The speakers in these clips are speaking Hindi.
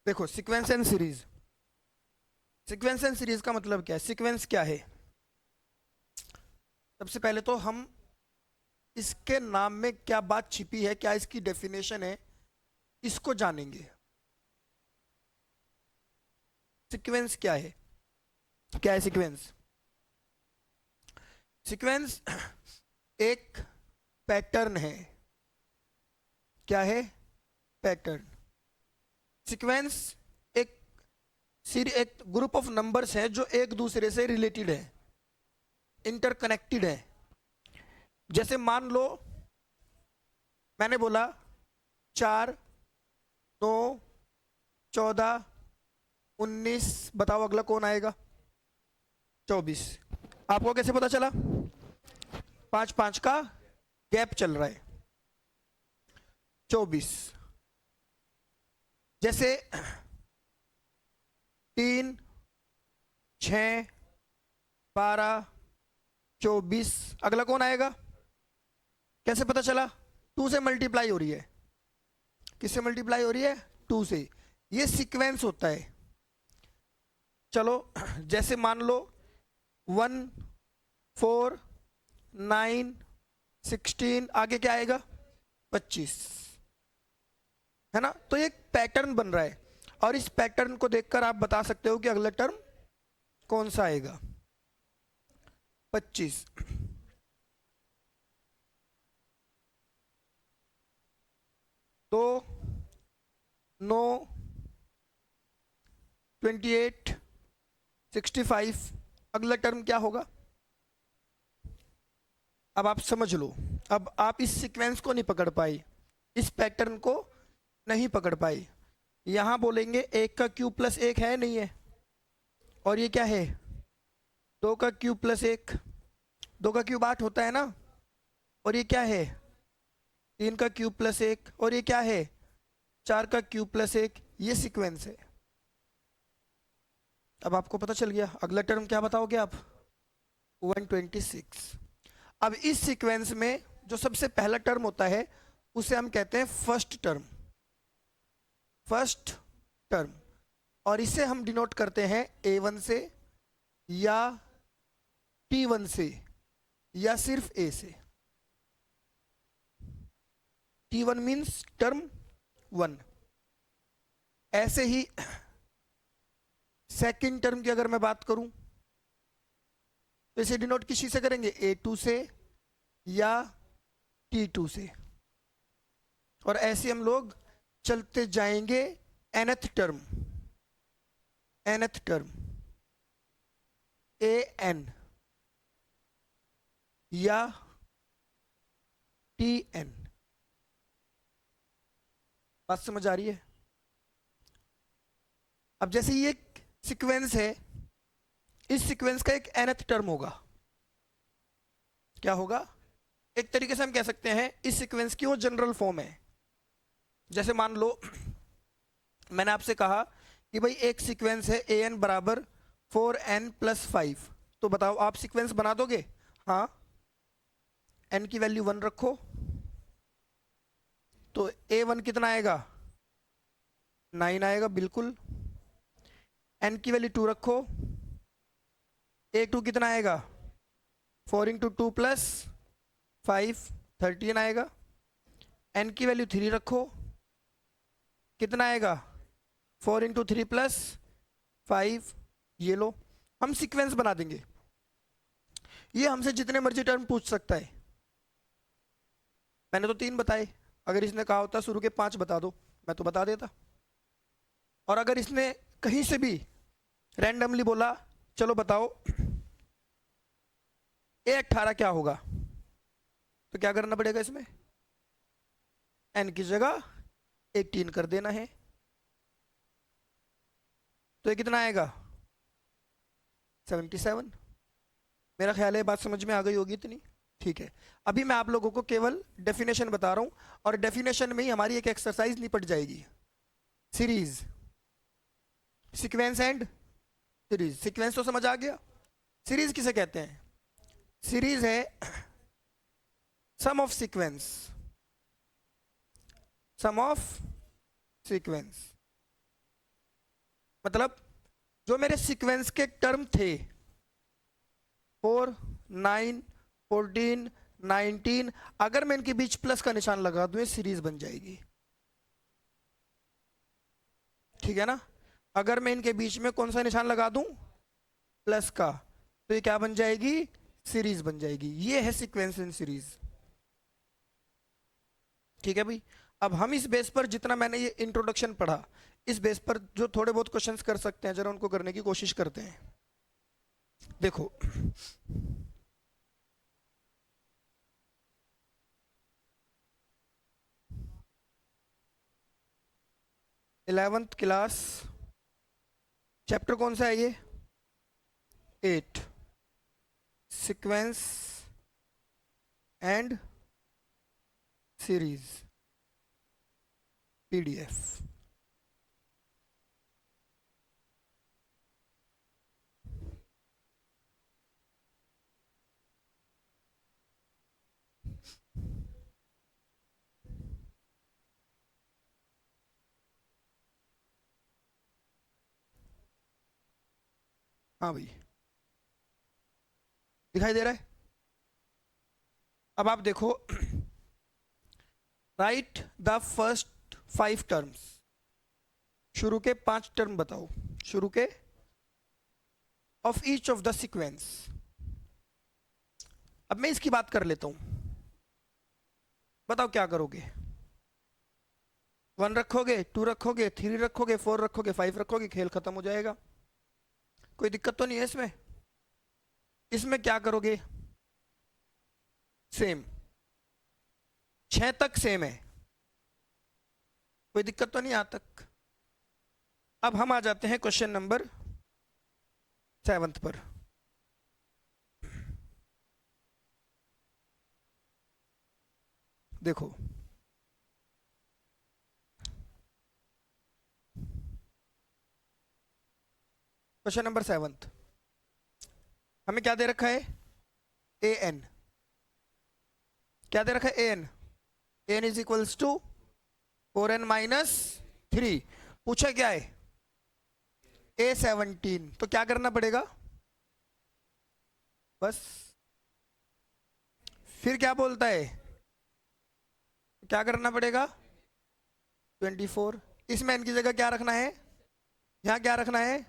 देखो, sequence and series. Sequence and series का मतलब क्या है? सीक्वेंस क्या है? सबसे पहले तो हम इसके नाम में क्या बात छिपी है, क्या इसकी डेफिनेशन है, इसको जानेंगे। सीक्वेंस क्या है? क्या है सीक्वेंस? सीक्वेंस एक पैटर्न है। क्या है? पैटर्न। सीक्वेंस एक एक ग्रुप ऑफ नंबर्स है जो एक दूसरे से रिलेटेड है, इंटरकनेक्टेड है। जैसे मान लो मैंने बोला 4, 9, 14, 19, बताओ अगला कौन आएगा? 24। आपको कैसे पता चला? 5 5 का गैप चल रहा है। 24। जैसे 3, 6, 12, 24, अगला कौन आएगा? कैसे पता चला? 2 से मल्टीप्लाई हो रही है। किससे मल्टीप्लाई हो रही है? 2 से। ये सीक्वेंस होता है। चलो जैसे मान लो 1, 4, 9, 16, आगे क्या आएगा? 25। है ना? तो ये एक पैटर्न बन रहा है, और इस पैटर्न को देखकर आप बता सकते हो कि अगला टर्म कौन सा आएगा। 25। तो 9, 28, 65, अगला टर्म क्या होगा? अब आप समझ लो। अब आप इस सीक्वेंस को नहीं पकड़ पाई, इस पैटर्न को नहीं पकड़ पाई। यहां बोलेंगे 1 का क्यूब प्लस 1 है, नहीं है? और ये क्या है? 2 का क्यूब प्लस 1। 2 का क्यूब 8 होता है ना? और ये क्या है? 3 का क्यूब प्लस 1। और ये क्या है? 4 का क्यूब प्लस 1। ये सीक्वेंस है। अब आपको पता चल गया। अगला टर्म क्या बताओगे आप? 126। अब इस सीक्वेंस में जो सबसे पहला टर्म होता है उसे हम कहते हैं फर्स्ट टर्म। First term. और इसे हम डिनोट करते हैं A1 से, या T1 से, या सिर्फ A से। T1 means term 1। ऐसे ही सेकंड टर्म की अगर मैं बात करूं तो इसे डिनोट किसी से करेंगे? A2 से या T2 से। और ऐसे हम लोग चलते जाएंगे। nth term, nth term AN या TN। बात समझ आ रही है? अब जैसे ये सीक्वेंस है, इस सीक्वेंस का एक nth टर्म होगा। क्या होगा? एक तरीके से हम कह सकते हैं इस सीक्वेंस की वो जनरल फॉर्म है। जैसे मान लो मैंने आपसे कहा कि भाई एक सीक्वेंस है an बराबर 4n+5। तो बताओ आप सीक्वेंस बना दोगे? हाँ। n की वैल्यू 1 रखो तो A1 कितना आएगा? 9 आएगा, बिल्कुल। n की वैल्यू 2 रखो, A2 कितना आएगा? 4 इंटू 2 प्लस 5, 13 आएगा। n की वैल्यू 3 रखो, कितना आएगा? 4 इंटू 3 प्लस 5। ये लो, हम सीक्वेंस बना देंगे। ये हमसे जितने मर्जी टर्म पूछ सकता है। मैंने तो 3 बताए, अगर इसने कहा होता शुरू के 5 बता दो, मैं तो बता देता। और अगर इसने कहीं से भी रैंडमली बोला चलो बताओ A18 क्या होगा, तो क्या करना पड़ेगा? इसमें n की जगह 18 कर देना है। तो ये कितना आएगा? 77। मेरा ख्याल है बात समझ में आ गई होगी इतनी। ठीक है। अभी मैं आप लोगों को केवल डेफिनेशन बता रहा हूं, और डेफिनेशन में ही हमारी एक एक्सरसाइज निपट जाएगी। Series, sequence and series. Sequence तो समझ आ गया। सीरीज किसे कहते हैं? सीरीज है sum of sequence, sum of sequence. मतलब जो मेरे सीक्वेंस के टर्म थे 4, 9, 14, 19, अगर मैं इनके बीच प्लस का निशान लगा दूं ये सीरीज बन जाएगी। ठीक है ना? अगर मैं इनके बीच में कौन सा निशान लगा दूं? प्लस का, तो ये क्या बन जाएगी? सीरीज बन जाएगी। ये है सीक्वेंस इन सीरीज। ठीक है भाई। अब हम इस बेस पर जितना मैंने ये इंट्रोडक्शन पढ़ा, इस बेस पर जो थोड़े बहुत क्वेश्चंस कर सकते हैं जरा उनको करने की कोशिश करते हैं। देखो, इलेवेंथ क्लास, चैप्टर कौन सा है ये? 8, सीक्वेंस एंड सीरीज, पीडीएफ। हाँ भाई, दिखाई दे रहा है? अब आप देखो, राइट द फर्स्ट 5 टर्म्स, शुरू के 5 टर्म बताओ, शुरू के of each of the sequence. अब मैं इसकी बात कर लेता हूं, बताओ क्या करोगे? 1 रखोगे, 2 रखोगे, 3 रखोगे, 4 रखोगे, 5 रखोगे, खेल खत्म हो जाएगा। कोई दिक्कत तो नहीं है इसमें? इसमें क्या करोगे? सेम, 6 तक सेम है, कोई दिक्कत तो नहीं यहाँ तक? अब हम आ जाते हैं क्वेश्चन नंबर 7 पर। देखो, क्वेश्चन नंबर 7 हमें क्या दे रखा है? A n. क्या दे रखा है? A n. A n is equals to 4n-3। पूछा क्या है? A17। तो क्या करना पड़ेगा? बस, फिर क्या बोलता है? क्या करना पड़ेगा? 24। इसमें n की जगह क्या रखना है? यहाँ क्या रखना है?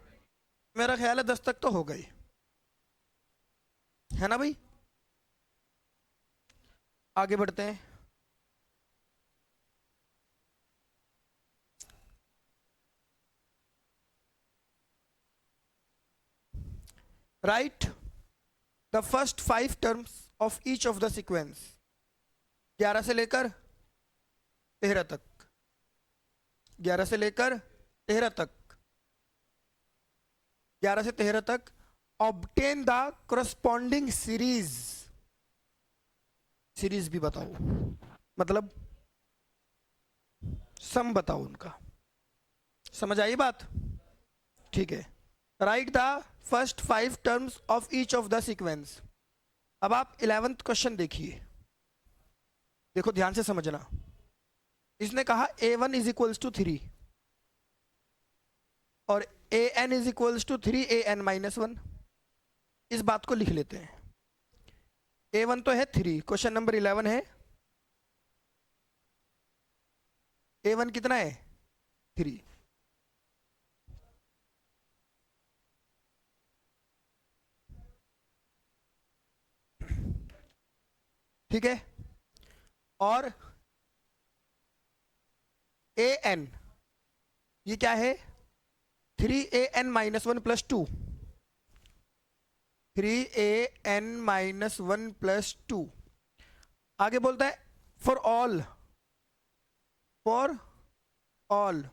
मेरा ख्याल है 10 तक तो हो गई, है ना भाई? आगे बढ़ते हैं। Right the first 5 terms of each of the sequence, 11 से लेकर 13 तक, 11 से लेकर 13 तक, 11 से 13 तक। Obtain the corresponding series. Series भी बताओ, मतलब सम बताओ उनका। समझ आई बात? ठीक है। Right the first 5 terms of each of the sequence. अब आप 11th क्वेश्चन देखिए, देखो ध्यान से समझना। इसने कहा a1 इज इक्वल्स टू 3 और an is equals to 3an-1। इस बात को लिख लेते हैं। a1 तो है 3, क्वेश्चन नंबर 11 है a1 कितना है? 3। ठीक है। और an ये क्या है? 3an-1 plus 2, 3an-1 plus 2। आगे बोलता है for all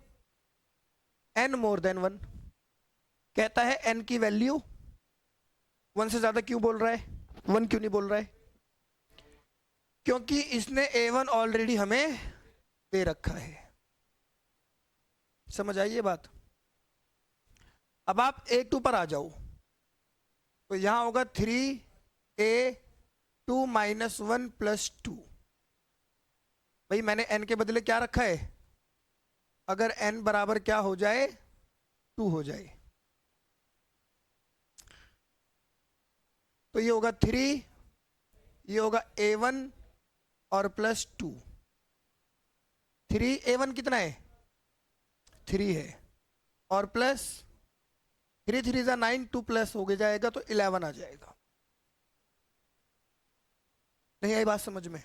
n more then 1। कहता है n की वैल्यू 1 से ज्यादा क्यों बोल रहा है? 1 क्यों नहीं बोल रहा है? क्योंकि इसने a1 ऑलरेडी हमें दे रखा है। समझ आई ये बात? अब आप a2 पर आ जाओ, तो यहां होगा 3a2-1 प्लस 2। भाई मैंने n के बदले क्या रखा है? अगर n बराबर क्या हो जाए? 2 हो जाए। तो ये होगा 3, ये होगा A1 और प्लस 2। 3 A1 कितना है? 3 है, और प्लस 3 3 जा 9, 2 प्लस हो गया जाएगा तो 11 आ जाएगा। नहीं आई बात समझ में?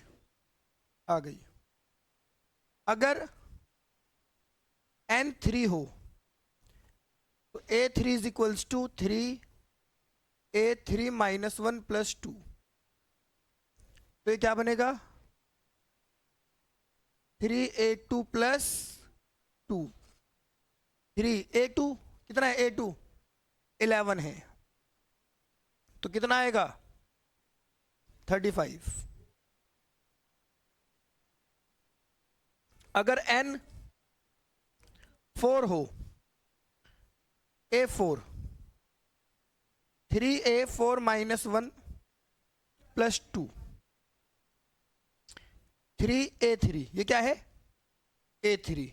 आ गई। अगर n 3 हो तो A3 is equals to 3A3 minus 1 plus 2। तो ये क्या बनेगा? 3A2 plus 2। 3A2 कितना है? A2 11 है, तो कितना आएगा? 35। अगर n 4 हो, A4 3A4 minus 1 plus 2। 3A3 ये क्या है? A3,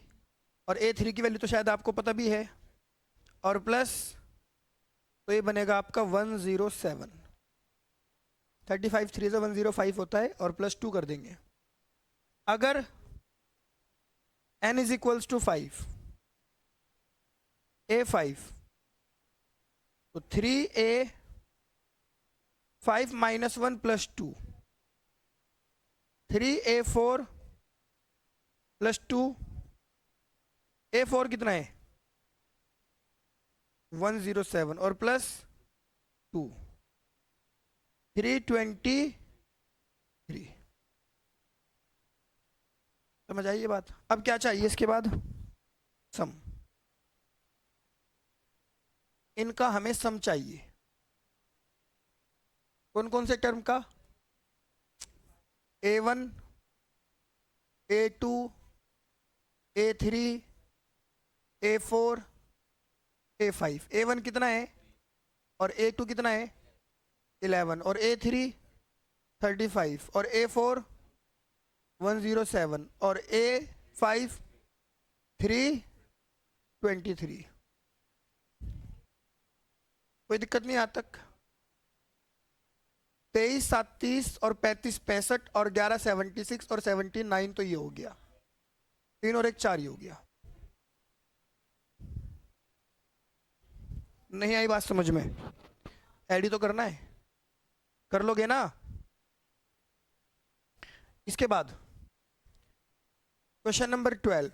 और A3 की वैल्यू तो शायद आपको पता भी है, और प्लस, तो ये बनेगा आपका 107। 35 3 से 105 होता है, और प्लस 2 कर देंगे। अगर n is equals to 5, A5 तो 3A5 minus 1 plus 2। 3A4 plus 2। A4 कितना है? 107, और प्लस 2 323। समझ आई ये बात? अब क्या चाहिए इसके बाद? सम। इनका हमें सम चाहिए। कौन कौन से टर्म का? A1, A2, A3, A4, A5। A1 कितना है और A2 कितना है? 11, और A3 35, और A4 107, और A5 323। कोई दिक्कत नहीं आज तक? 23 7 30, और 35 65, और 11 76, और 79, तो ये हो गया 3 और 1 4, ये हो गया। नहीं आई बात समझ में? ऐड तो करना है, कर लोगे ना? इसके बाद क्वेश्चन नंबर 12।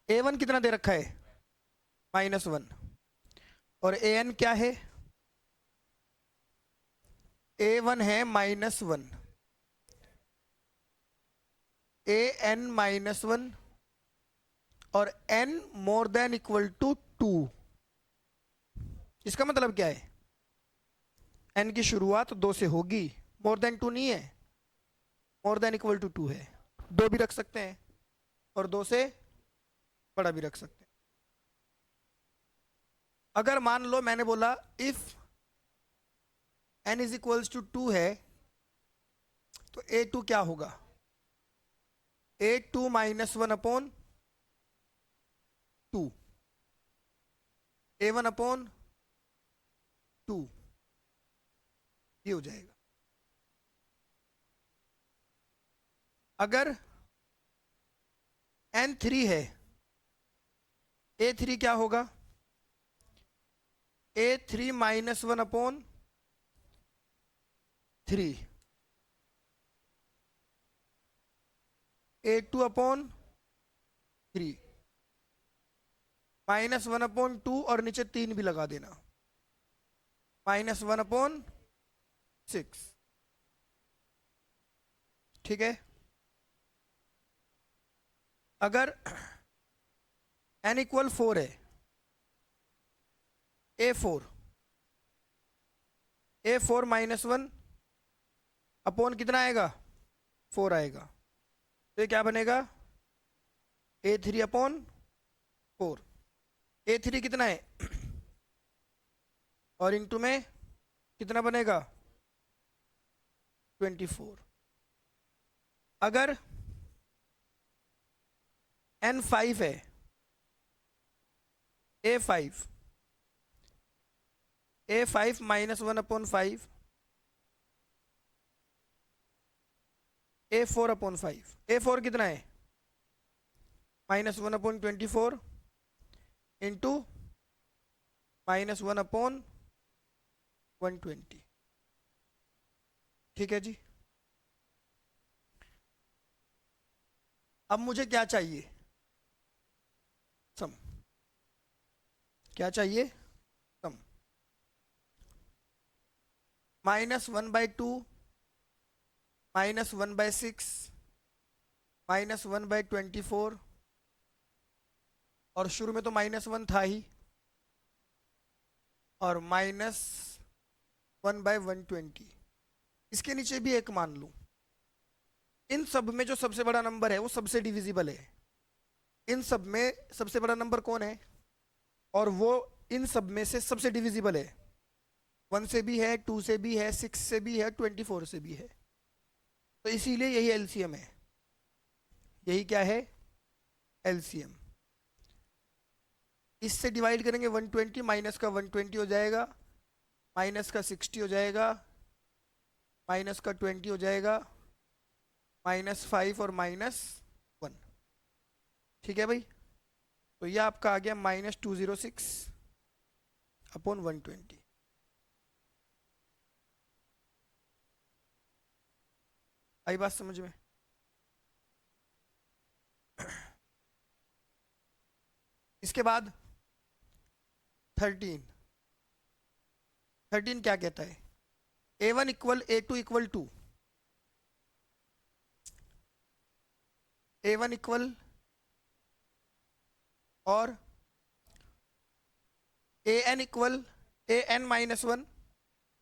A1 कितना दे रखा है? -1, और AN क्या है? A1 है -1, AN -1, और n more than equal to 2। इसका मतलब क्या है? n की शुरुआत 2 से होगी, मोर देन 2 नहीं है, मोर देन इक्वल टू 2 है। 2 भी रख सकते हैं, और 2 से बड़ा भी रख सकते हैं। अगर मान लो मैंने बोला if n is equals to 2 है, तो A2 क्या होगा? A2 -1 अपॉन 2, A1 अपॉन 2, ये हो जाएगा। अगर n 3 है, A3 क्या होगा? A3 -1 upon 3, A2 upon 3, -1 upon 2, और नीचे 3 भी लगा देना, -1 अपॉन 6। ठीक है? अगर n इक्वल 4 है, A4 -1 अपॉन कितना आएगा? 4 आएगा। तो ये क्या बनेगा? A3 upon 4। A3 कितना है? और इंटू में कितना बनेगा? 24। अगर एन 5 है, A5, A5 -1/5, A4/5। A4 कितना है? -1/24 इंटू -1/120। ठीक है जी। अब मुझे क्या चाहिए? सम। क्या चाहिए? सम। -1/2, -1/6, -1/24, और शुरू में तो -1 था ही, और -1/120। इसके नीचे भी एक मान लूं। इन सब में जो सबसे बड़ा नंबर है वो सबसे डिविजिबल है। इन सब में सबसे बड़ा नंबर कौन है? और वो इन सब में से सबसे डिविजिबल है। 1 से भी है, 2 से भी है, 6 से भी है, 24 से भी है। तो इसीलिए यही एलसीएम है। यही क्या है? एलसीएम। इससे डिवाइड करेंगे 120, माइनस का 120 हो जाएगा, माइनस का 60 हो जाएगा, माइनस का 20 हो जाएगा, -5 और -1। ठीक है भाई। तो ये आपका आ गया -206/120। आई बात समझ में? इसके बाद 13। 13 क्या कहता है? A1 equal A2 equal to A1 equal और AN इक्वल AN -1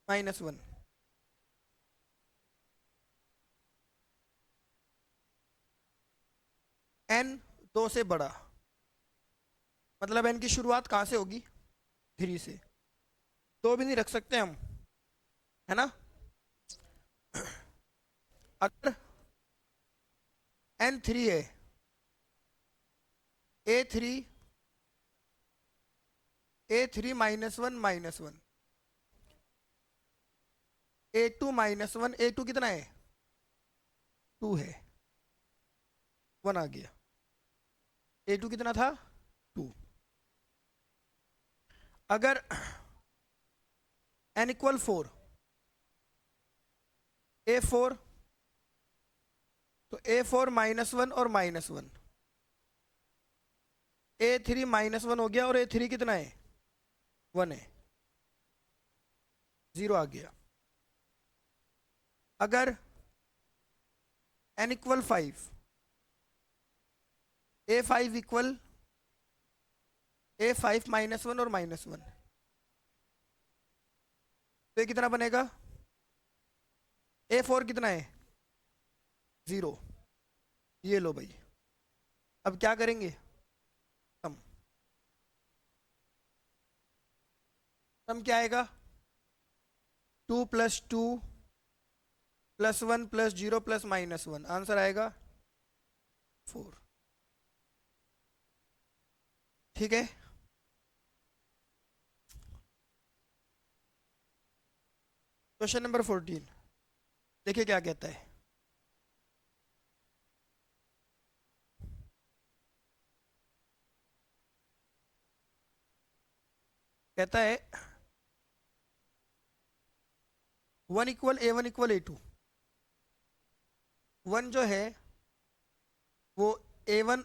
-1। N 2 से बड़ा, मतलब N की शुरुआत कहाँ से होगी? 3 से। 2 भी नहीं रख सकते हम, है ना? अगर N3 है, A3 -1 -1, A2 -1, A2 कितना है? 2 है, 1 आ गया। A2 कितना था? 2। अगर N इक्वल 4, A4, तो A4 -1 और -1, A3 -1 हो गया, और A3 कितना है? 1 है, 0 आ गया। अगर N equal 5, A5 equal A5 -1 और -1, तो ये कितना बनेगा? A4 कितना है? 0। ये लो भाई। अब क्या करेंगे? सम। सम क्या आएगा? 2 + 2 + 1 + 0 + -1, आंसर आएगा 4। ठीक है। क्वेश्चन नंबर 14, देखिए क्या कहता है। कहता है 1 इक्वल A1 इक्वल A2। 1 जो है वो A1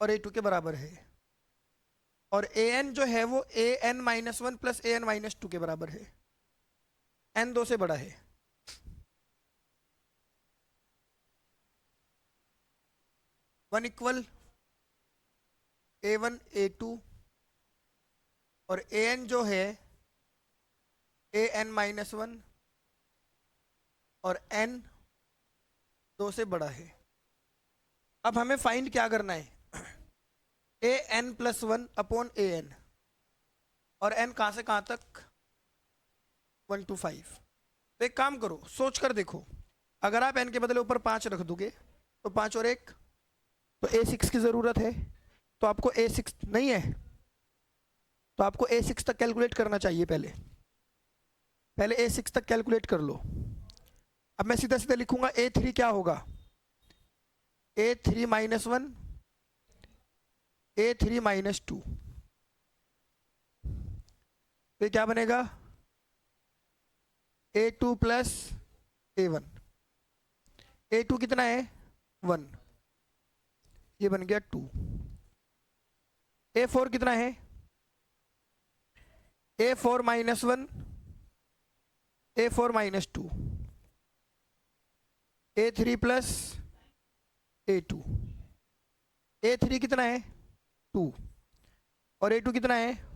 और A2 के बराबर है, और AN जो है वो AN -1 + AN -2 के बराबर है। N 2 से बड़ा है। 1 इक्वल A1 A2, और AN जो है AN -1, और N 2 से बड़ा है। अब हमें फाइंड क्या करना है? AN +1/AN, और N कहाँ से कहाँ तक? 1 to 5। तो एक काम करो, सोच कर देखो। अगर आप N के बदले ऊपर 5 रख दोगे तो 5 और 1 तो A6 की ज़रूरत है, तो आपको A6 नहीं है, तो आपको A6 तक कैलकुलेट करना चाहिए। पहले पहले A6 तक कैलकुलेट कर लो। अब मैं सीधा सीधा लिखूंगा A3 क्या होगा, A3 minus one, A3 minus two, तो क्या बनेगा A2 प्लस A1। A2 कितना है 1, ये बन गया 2। A4 कितना है A4 minus one, A4 minus two, A3 plus A2। A3 कितना है 2 और A2 कितना है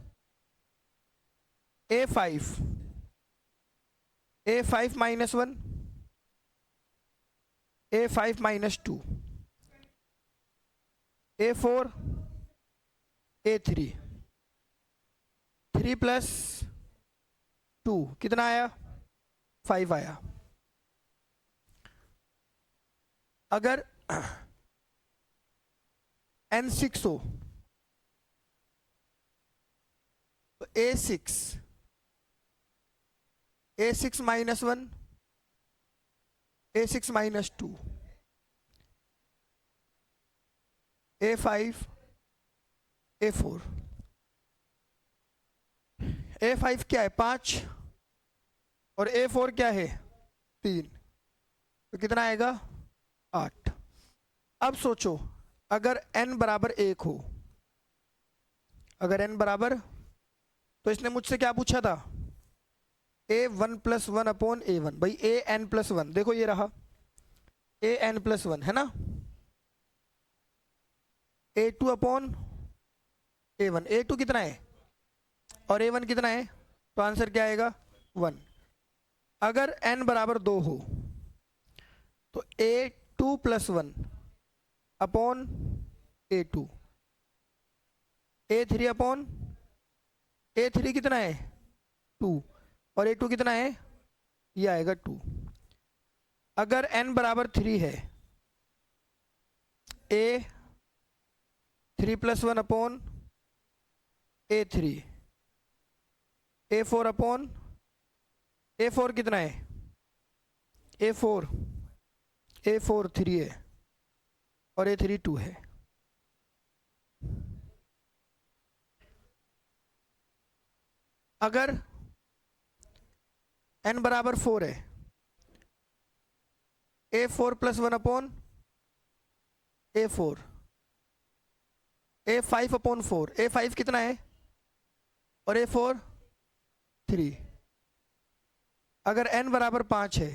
A5, A5 minus one, A5 minus two, A4, A3, 3 plus 2 कितना आया 5 आया। अगर N6 हो तो A6 minus one, A6 minus two, A5, A4। A5 क्या है 5 और A4 क्या है 3, तो कितना आएगा 8। अब सोचो अगर n बराबर 1 हो, अगर n बराबर, तो इसने मुझसे क्या पूछा था A1 plus one upon A1। भाई AN प्लस वन, देखो ये रहा AN प्लस वन है ना, A2 अपॉन A1। A2 कितना है और A1 कितना है, तो आंसर क्या आएगा 1। अगर n बराबर 2 हो तो A2 plus one upon A2, A3 upon A3 कितना है 2 और A2 कितना है, ये आएगा 2। अगर n बराबर 3 है A3 plus one upon A3, A4 upon A4 कितना है A4 3 है और A3 2 है। अगर n बराबर 4 है A4 plus one upon A4, A5 upon 4, A5 कितना है और A4 3। अगर n बराबर 5 है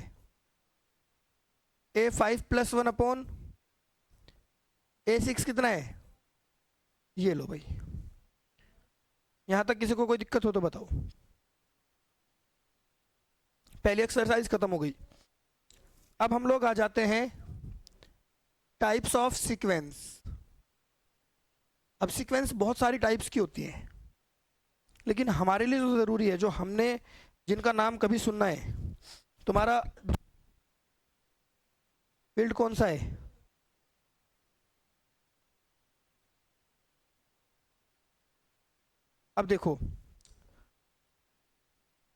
A5 plus one upon A6 कितना है, ये लो भाई। यहां तक किसी को कोई दिक्कत हो तो बताओ। पहली एक्सरसाइज खत्म हो गई। अब हम लोग आ जाते हैं टाइप्स ऑफ सीक्वेंस। अब सीक्वेंस बहुत सारी टाइप्स की होती हैं, लेकिन हमारे लिए जो ज़रूरी है, जो हमने जिनका नाम कभी सुनना है, तुम्हारा फील्ड कौन सा है, अब देखो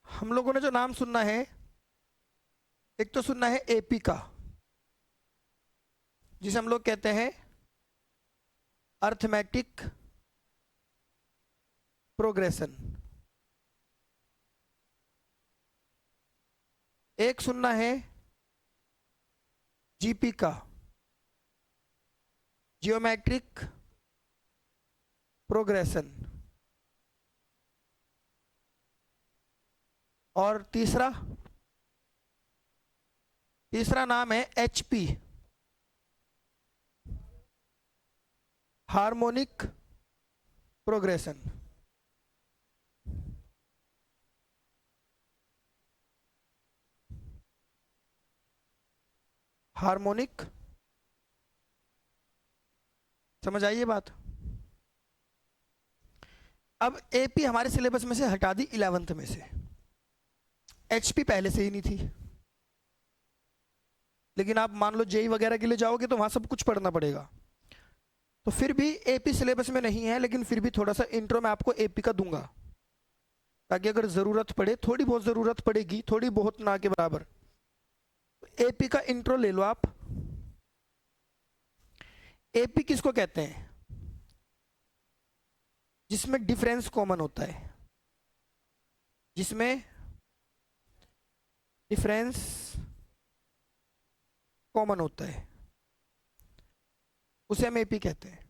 हम लोगों ने जो नाम सुनना है, एक तो सुनना है एपी का, जिसे हम लोग कहते हैं अर्थमेटिक प्रोग्रेशन। एक सुनना है जीपी का, जियोमेट्रिक प्रोग्रेशन। और तीसरा नाम है एचपी, हार्मोनिक प्रोग्रेशन। हार्मोनिक, समझ आई ये बात। अब एपी हमारे सिलेबस में से हटा दी 11th में से, एचपी पहले से ही नहीं थी, लेकिन आप मान लो जेई वगैरह के लिए जाओगे तो वहां सब कुछ पढ़ना पड़ेगा। तो फिर भी एपी सिलेबस में नहीं है, लेकिन फिर भी थोड़ा सा इंट्रो मैं आपको एपी का दूंगा, ताकि अगर ज़रूरत पड़े, थोड़ी बहुत ज़रूरत पड़ेगी, थोड़ी बहुत ना के बराबर। एपी का इंट्रो ले लो आप। एपी किसको कहते हैं? जिसमें डिफरेंस कॉमन होता है, जिसमें डिफरेंस कॉमन होता है, उसे हम एपी कहते हैं।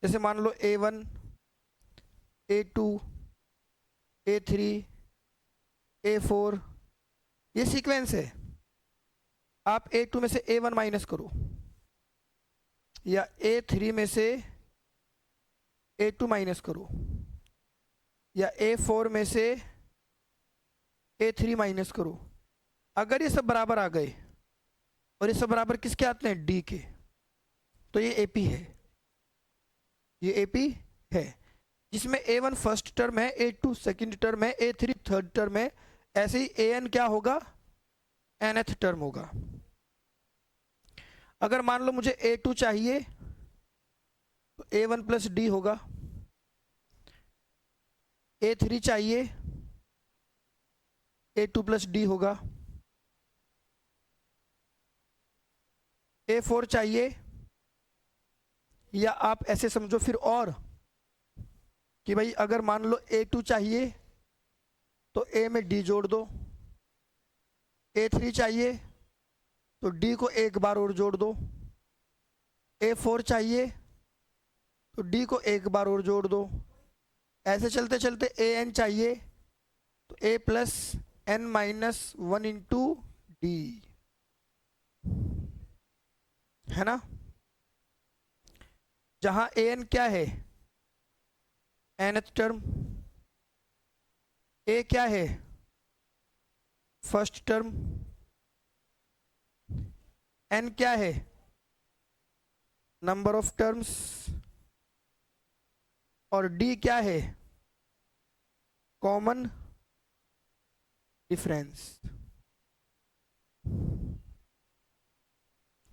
जैसे मान लो A1, A2, A3, A4, ये सीक्वेंस है। आप A2 में से A1 माइनस करो, या A3 में से A2 माइनस करो, या A4 में से A3 माइनस करो। अगर ये सब बराबर आ गए, और ये सब बराबर किसके आते हैं? D के, तो ये एपी है, ये एपी है। जिसमें A1 फर्स्ट टर्म है, A2 सेकंड टर्म है, A3 थर्ड टर्म है, ऐसे ही AN क्या होगा? nth टर्म होगा। अगर मान लो मुझे A2 चाहिए, तो A1 प्लस डी होगा। A3 चाहिए, A2 प्लस डी होगा। A4 चाहिए, या आप ऐसे समझो फिर और, कि भाई अगर मान लो A2 चाहिए तो A में D जोड़ दो, A3 चाहिए तो D को एक बार और जोड़ दो, A4 चाहिए तो D को एक बार और जोड़ दो। ऐसे चलते चलते AN चाहिए तो A plus N minus 1 into D, है ना? जहां AN क्या है? nth term. A क्या है? First term. N क्या है? Number of terms. और D क्या है? Common difference.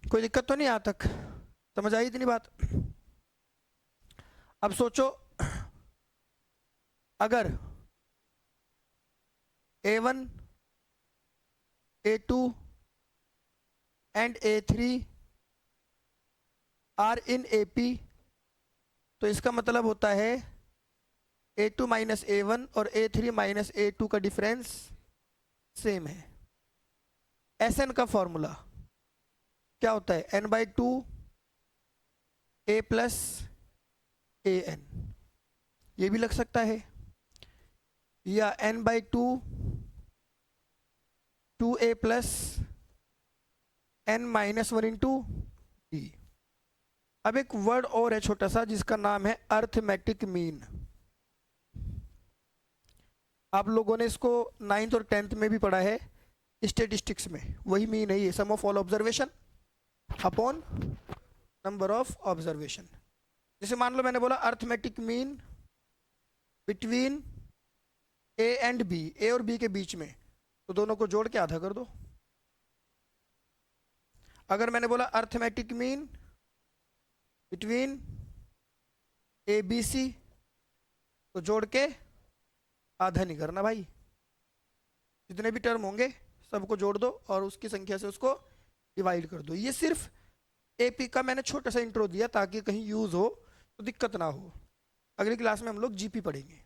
कोई दिक्कत तो नहीं यहाँ तक? समझ आई इतनी बात? अब सोचो, अगर A1, A2 and A3 are in AP, तो इसका मतलब होता है A2 माइनस A1 और A3 माइनस A2 का डिफरेंस सेम है। SN का फॉर्मूला क्या होता है? N/2 A प्लस AN, ये भी लग सकता है, या N/2 2A plus N minus 1 into D। अब एक वर्ड और है छोटा सा, जिसका नाम है अर्थमेटिक मीन। आप लोगों ने इसको 9th और 10th में भी पढ़ा है, स्टेटिस्टिक्स में। वही मीन है ये, sum of all observation upon number of observation. जैसे मान लो मैंने बोला arithmetic mean between A and B, A और B के बीच में, तो दोनों को जोड़ के आधा कर दो। अगर मैंने बोला अर्थमेटिक मीन बिटवीन ABC, तो जोड़ के आधा नहीं करना भाई, जितने भी टर्म होंगे सबको जोड़ दो और उसकी संख्या से उसको डिवाइड कर दो। ये सिर्फ AP का मैंने छोटा सा इंट्रो दिया, ताकि कहीं यूज हो तो दिक्कत ना हो। अगली क्लास में हम लोग GP पढ़ेंगे।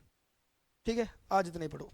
ठीक है, आज इतना ही पढ़ो।